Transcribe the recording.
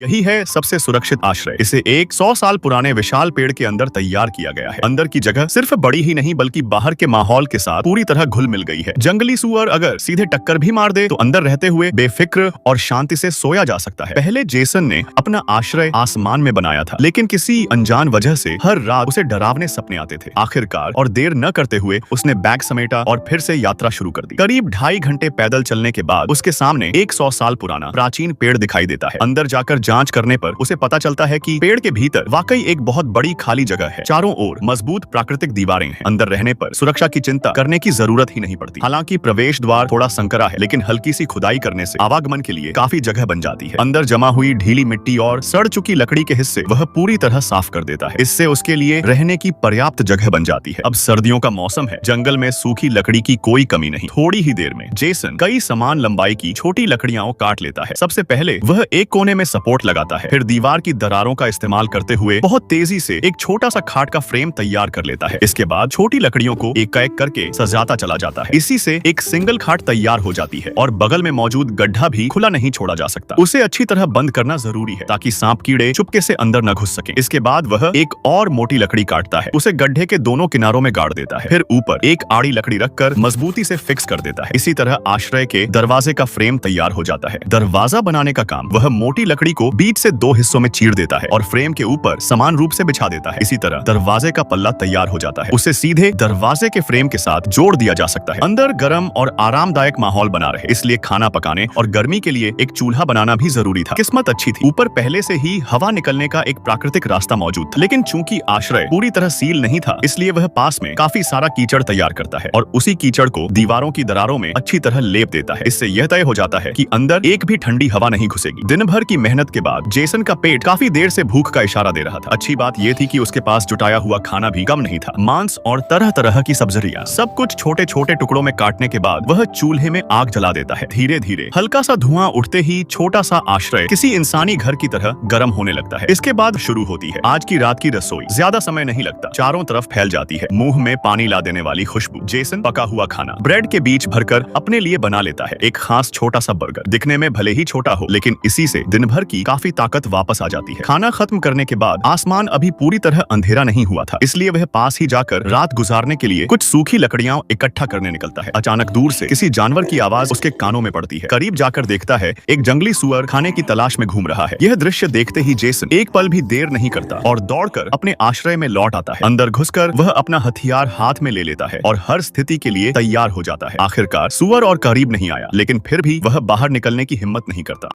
यही है सबसे सुरक्षित आश्रय। इसे एक 100 साल पुराने विशाल पेड़ के अंदर तैयार किया गया है। अंदर की जगह सिर्फ बड़ी ही नहीं बल्कि बाहर के माहौल के साथ पूरी तरह घुल मिल गई है। जंगली सुअर अगर सीधे टक्कर भी मार दे तो अंदर रहते हुए बेफिक्र और शांति से सोया जा सकता है। पहले जेसन ने अपना आश्रय आसमान में बनाया था, लेकिन किसी अनजान वजह से हर रात उसे डरावने सपने आते थे। आखिरकार और देर न करते हुए उसने बैग समेटा और फिर से यात्रा शुरू कर दी। करीब 2.5 घंटे पैदल चलने के बाद उसके सामने एक 100 साल पुराना प्राचीन पेड़ दिखाई देता है। अंदर जाकर जांच करने पर उसे पता चलता है कि पेड़ के भीतर वाकई एक बहुत बड़ी खाली जगह है। चारों ओर मजबूत प्राकृतिक दीवारें हैं। अंदर रहने पर सुरक्षा की चिंता करने की जरूरत ही नहीं पड़ती। हालांकि प्रवेश द्वार थोड़ा संकरा है, लेकिन हल्की सी खुदाई करने से आवागमन के लिए काफी जगह बन जाती है। अंदर जमा हुई ढीली मिट्टी और सड़ चुकी लकड़ी के हिस्से वह पूरी तरह साफ कर देता है। इससे उसके लिए रहने की पर्याप्त जगह बन जाती है। अब सर्दियों का मौसम है, जंगल में सूखी लकड़ी की कोई कमी नहीं। थोड़ी ही देर में जेसन कई समान लंबाई की छोटी लकड़ियां काट लेता है। सबसे पहले वह एक कोने में सपोर्ट लगाता है, फिर दीवार की दरारों का इस्तेमाल करते हुए बहुत तेजी से एक छोटा सा खाट का फ्रेम तैयार कर लेता है। इसके बाद छोटी लकड़ियों को एक करके सजाता चला जाता है। इसी से एक सिंगल खाट तैयार हो जाती है और बगल में मौजूद गड्ढा भी खुला नहीं छोड़ा जा सकता। उसे अच्छी तरह बंद करना जरूरी है ताकि सांप कीड़े चुपके से अंदर न घुस सके। इसके बाद वह एक और मोटी लकड़ी काटता है, उसे गड्ढे के दोनों किनारों में गाड़ देता है, फिर ऊपर एक आड़ी लकड़ी रखकर मजबूती से फिक्स कर देता है। इसी तरह आश्रय के दरवाजे का फ्रेम तैयार हो जाता है। दरवाजा बनाने का काम वह मोटी लकड़ी को बीच से 2 हिस्सों में चीर देता है और फ्रेम के ऊपर समान रूप से बिछा देता है। इसी तरह दरवाजे का पल्ला तैयार हो जाता है, उसे सीधे दरवाजे के फ्रेम के साथ जोड़ दिया जा सकता है। अंदर गर्म और आरामदायक माहौल बना रहे, इसलिए खाना पकाने और गर्मी के लिए एक चूल्हा बनाना भी जरूरी था। किस्मत अच्छी थी, ऊपर पहले से ही हवा निकलने का एक प्राकृतिक रास्ता मौजूद था, लेकिन चूंकि आश्रय पूरी तरह सील नहीं था, इसलिए वह पास में काफी सारा कीचड़ तैयार करता है और उसी कीचड़ को दीवारों की दरारों में अच्छी तरह लेप देता है। इससे यह तय हो जाता है कि अंदर एक भी ठंडी हवा नहीं घुसेगी। दिन भर की मेहनत के बाद जेसन का पेट काफी देर से भूख का इशारा दे रहा था। अच्छी बात यह थी कि उसके पास जुटाया हुआ खाना भी कम नहीं था। मांस और तरह तरह की सब्जियां, सब कुछ छोटे छोटे टुकड़ों में काटने के बाद वह चूल्हे में आग जला देता है। धीरे धीरे हल्का सा धुआं उठते ही छोटा सा आश्रय किसी इंसानी घर की तरह गर्म होने लगता है। इसके बाद शुरू होती है आज की रात की रसोई। ज्यादा समय नहीं लगता, चारों तरफ फैल जाती है मुंह में पानी ला देने वाली खुशबू। जेसन पका हुआ खाना ब्रेड के बीच भरकर अपने लिए बना लेता है। एक खास छोटा सा बर्गर, दिखने में भले ही छोटा हो, लेकिन इसी से दिन भर की काफी ताकत वापस आ जाती है। खाना खत्म करने के बाद आसमान अभी पूरी तरह अंधेरा नहीं हुआ था, इसलिए वह पास ही जाकर रात गुजारने के लिए कुछ सूखी लकड़ियां इकट्ठा करने निकलता है। अचानक दूर से किसी जानवर की आवाज उसके कानों में पड़ती है। करीब जाकर देखता है एक जंगली सुअर खाने की तलाश में घूम रहा है। यह दृश्य देखते ही जेसन एक पल भी देर नहीं करता और दौड़कर अपने आश्रय में लौट आता है। अंदर घुसकर वह अपना हथियार हाथ में ले लेता है और हर स्थिति के लिए तैयार हो जाता है। आखिरकार सुअर और करीब नहीं आया, लेकिन फिर भी वह बाहर निकलने की हिम्मत नहीं करता।